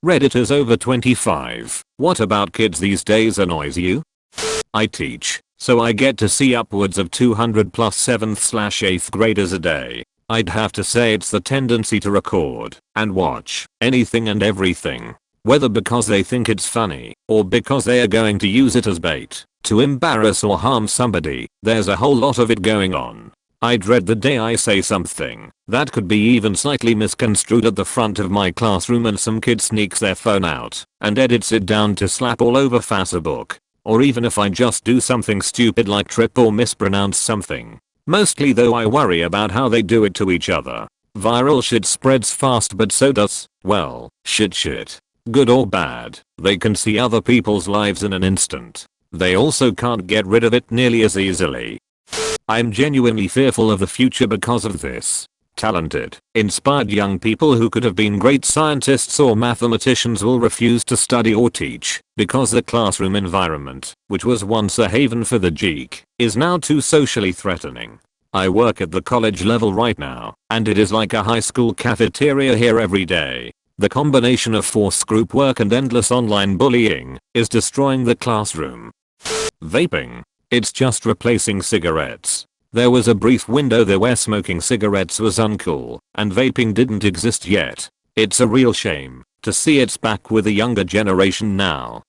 Redditors over 25. What about kids these days annoys you? I teach, so I get to see upwards of 200 plus 7th/8th graders a day. I'd have to say it's the tendency to record and watch anything and everything. Whether because they think it's funny or because they are going to use it as bait to embarrass or harm somebody, there's a whole lot of it going on. I dread the day I say something that could be even slightly misconstrued at the front of my classroom and some kid sneaks their phone out and edits it down to slap all over Facebook. Or even if I just do something stupid like trip or mispronounce something. Mostly though I worry about how they do it to each other. Viral shit spreads fast but so does, well, shit. Good or bad, they can see other people's lives in an instant. They also can't get rid of it nearly as easily. I'm genuinely fearful of the future because of this. Talented, inspired young people who could have been great scientists or mathematicians will refuse to study or teach because the classroom environment, which was once a haven for the geek, is now too socially threatening. I work at the college level right now, and it is like a high school cafeteria here every day. The combination of forced group work and endless online bullying is destroying the classroom. Vaping. It's just replacing cigarettes. There was a brief window there where smoking cigarettes was uncool, and vaping didn't exist yet. It's a real shame to see it's back with the younger generation now.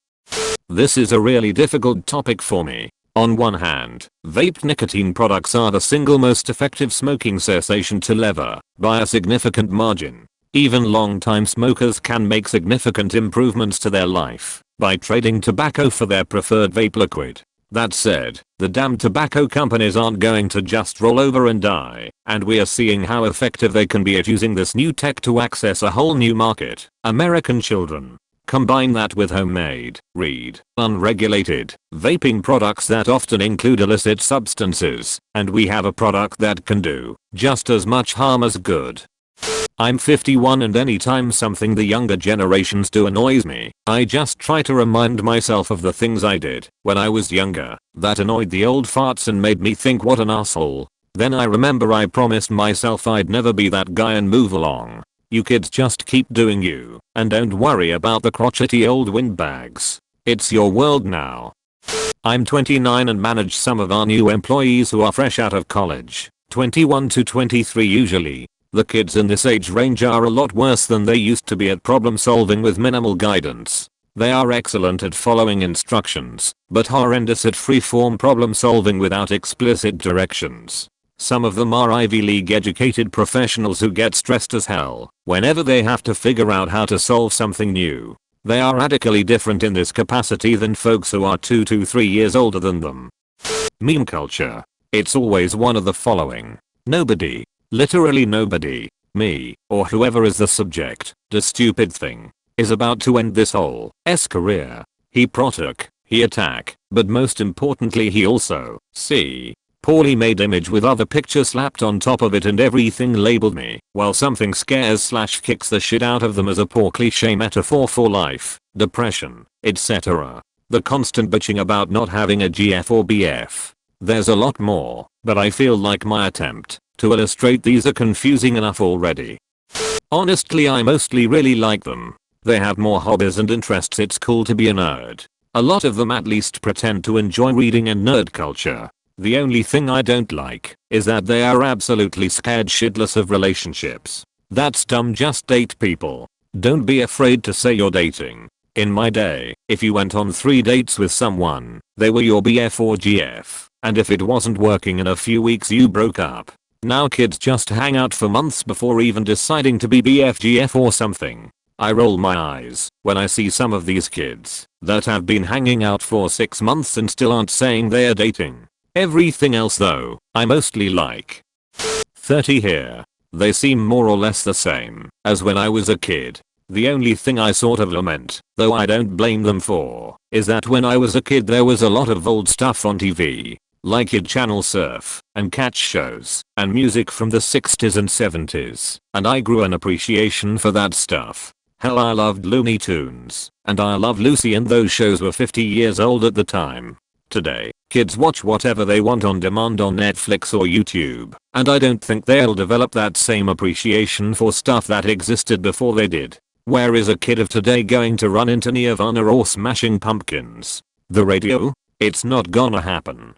This is a really difficult topic for me. On one hand, vape nicotine products are the single most effective smoking cessation tool ever, by a significant margin. Even long-time smokers can make significant improvements to their life by trading tobacco for their preferred vape liquid. That said, the damn tobacco companies aren't going to just roll over and die, and we are seeing how effective they can be at using this new tech to access a whole new market, American children. Combine that with homemade, unregulated, vaping products that often include illicit substances, and we have a product that can do just as much harm as good. I'm 51 and anytime something the younger generations do annoys me, I just try to remind myself of the things I did when I was younger that annoyed the old farts and made me think what an asshole. Then I remember I promised myself I'd never be that guy and move along. You kids just keep doing you and don't worry about the crotchety old windbags. It's your world now. I'm 29 and manage some of our new employees who are fresh out of college, 21 to 23 usually. The kids in this age range are a lot worse than they used to be at problem solving with minimal guidance. They are excellent at following instructions, but horrendous at free-form problem solving without explicit directions. Some of them are Ivy League educated professionals who get stressed as hell whenever they have to figure out how to solve something new. They are radically different in this capacity than folks who are 2 to 3 years older than them. Meme culture. It's always one of the following. Nobody, literally nobody, me, or whoever is the subject, the stupid thing, is about to end this whole career. He protook, he attack, but most importantly he also, see, poorly made image with other pictures slapped on top of it and everything labeled me, while something scares/kicks the shit out of them as a poor cliche metaphor for life, depression, etc. The constant bitching about not having a GF or BF. There's a lot more, but I feel like my attempt to illustrate these are confusing enough already. Honestly I mostly really like them. They have more hobbies and interests. It's cool to be a nerd. A lot of them at least pretend to enjoy reading and nerd culture. The only thing I don't like is that they are absolutely scared shitless of relationships. That's dumb, just date people. Don't be afraid to say you're dating. In my day, if you went on 3 dates with someone, they were your BF or GF, and if it wasn't working in a few weeks you broke up. Now kids just hang out for months before even deciding to be BFGF or something. I roll my eyes when I see some of these kids that have been hanging out for 6 months and still aren't saying they're dating. Everything else though, I mostly like. 30 here. They seem more or less the same as when I was a kid. The only thing I sort of lament, though I don't blame them for, is that when I was a kid there was a lot of old stuff on TV. Like Kid Channel surf, and catch shows, and music from the 60s and 70s, and I grew an appreciation for that stuff. Hell I loved Looney Tunes, and I Love Lucy, and those shows were 50 years old at the time. Today, kids watch whatever they want on demand on Netflix or YouTube, and I don't think they'll develop that same appreciation for stuff that existed before they did. Where is a kid of today going to run into Nirvana or Smashing Pumpkins? The radio? It's not gonna happen.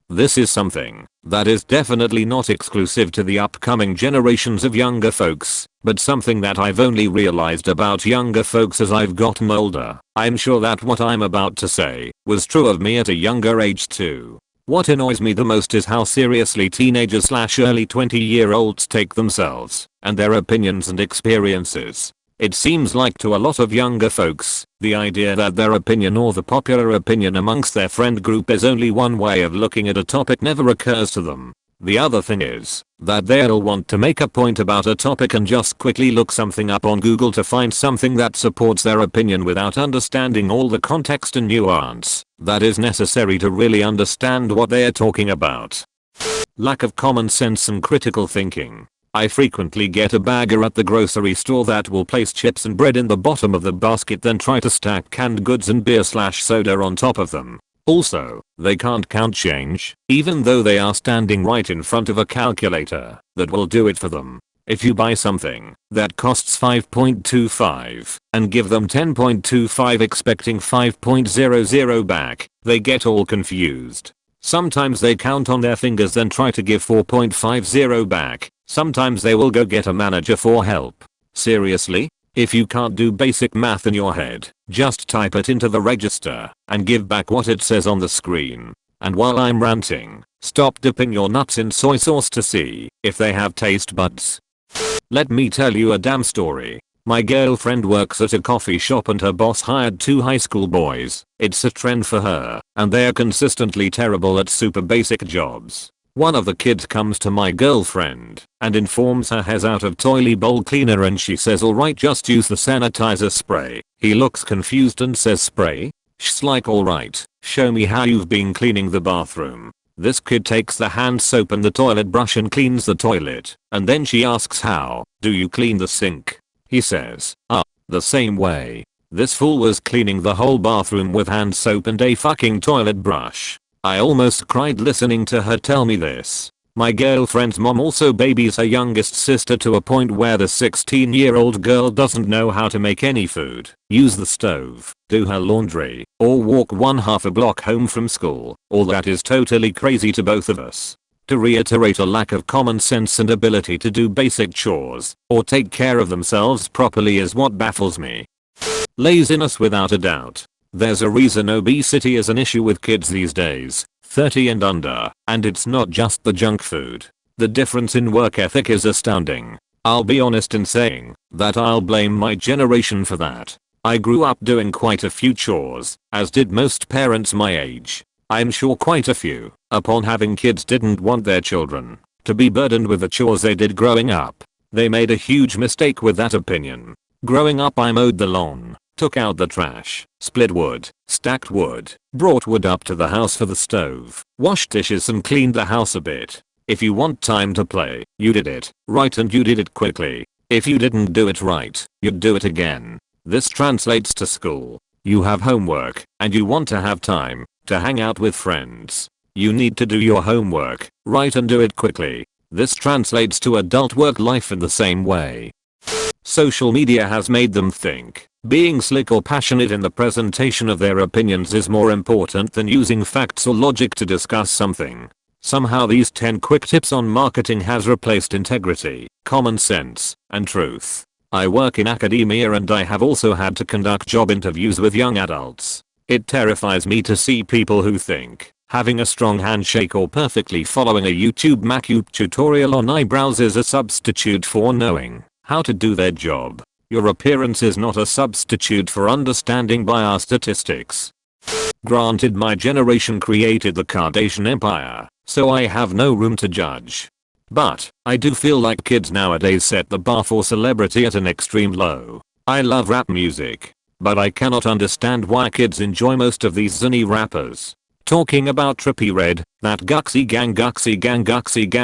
This is something that is definitely not exclusive to the upcoming generations of younger folks, but something that I've only realized about younger folks as I've gotten older. I'm sure that what I'm about to say was true of me at a younger age too. What annoys me the most is how seriously teenagers / early 20-year-olds take themselves and their opinions and experiences. It seems like to a lot of younger folks, the idea that their opinion or the popular opinion amongst their friend group is only one way of looking at a topic never occurs to them. The other thing is that they'll want to make a point about a topic and just quickly look something up on Google to find something that supports their opinion without understanding all the context and nuance that is necessary to really understand what they are talking about. Lack of common sense and critical thinking. I frequently get a bagger at the grocery store that will place chips and bread in the bottom of the basket then try to stack canned goods and beer / soda on top of them. Also, they can't count change, even though they are standing right in front of a calculator that will do it for them. If you buy something that costs 5.25 and give them 10.25 expecting 5.00 back, they get all confused. Sometimes they count on their fingers then try to give 4.50 back. Sometimes they will go get a manager for help. Seriously? If you can't do basic math in your head, just type it into the register and give back what it says on the screen. And while I'm ranting, stop dipping your nuts in soy sauce to see if they have taste buds. Let me tell you a damn story. My girlfriend works at a coffee shop and her boss hired 2 high school boys. It's a trend for her, and they are consistently terrible at super basic jobs. One of the kids comes to my girlfriend and informs her he's out of toilet bowl cleaner and she says alright just use the sanitizer spray. He looks confused and says spray? She's like alright, show me how you've been cleaning the bathroom. This kid takes the hand soap and the toilet brush and cleans the toilet, and then she asks how do you clean the sink? He says, the same way. This fool was cleaning the whole bathroom with hand soap and a fucking toilet brush. I almost cried listening to her tell me this. My girlfriend's mom also babies her youngest sister to a point where the 16-year-old girl doesn't know how to make any food, use the stove, do her laundry, or walk 1/2 a block home from school. All that is totally crazy to both of us. To reiterate, a lack of common sense and ability to do basic chores or take care of themselves properly is what baffles me. Laziness without a doubt. There's a reason obesity is an issue with kids these days, 30 and under, and it's not just the junk food. The difference in work ethic is astounding. I'll be honest in saying that I'll blame my generation for that. I grew up doing quite a few chores, as did most parents my age. I'm sure quite a few, upon having kids, didn't want their children to be burdened with the chores they did growing up. They made a huge mistake with that opinion. Growing up I mowed the lawn, took out the trash, split wood, stacked wood, brought wood up to the house for the stove, washed dishes and cleaned the house a bit. If you want time to play, you did it right and you did it quickly. If you didn't do it right, you'd do it again. This translates to school. You have homework and you want to have time to hang out with friends. You need to do your homework right and do it quickly. This translates to adult work life in the same way. Social media has made them think being slick or passionate in the presentation of their opinions is more important than using facts or logic to discuss something. Somehow these 10 quick tips on marketing has replaced integrity, common sense, and truth. I work in academia and I have also had to conduct job interviews with young adults. It terrifies me to see people who think having a strong handshake or perfectly following a YouTube Mac tutorial on eyebrows is a substitute for knowing how to do their job. Your appearance is not a substitute for understanding our statistics. Granted, my generation created the Kardashian empire, so I have no room to judge. But I do feel like kids nowadays set the bar for celebrity at an extreme low. I love rap music, but I cannot understand why kids enjoy most of these zany rappers. Talking about Trippie Redd, that Guxy Gang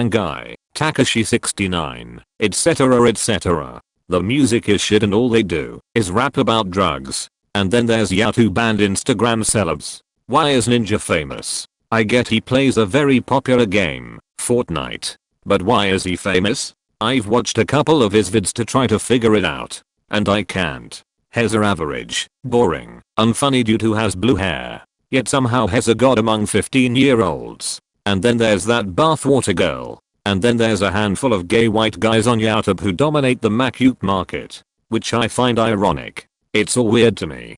guy, Takashi 69, etc. The music is shit and all they do is rap about drugs. And then there's Yahoo banned Instagram celebs. Why is Ninja famous? I get he plays a very popular game, Fortnite. But why is he famous? I've watched a couple of his vids to try to figure it out. And I can't. Hes are average, boring, unfunny dude who has blue hair. Yet somehow Hes a god among 15-year-olds. And then there's that bathwater girl. And then there's a handful of gay white guys on YouTube who dominate the MacUte market. Which I find ironic. It's all weird to me.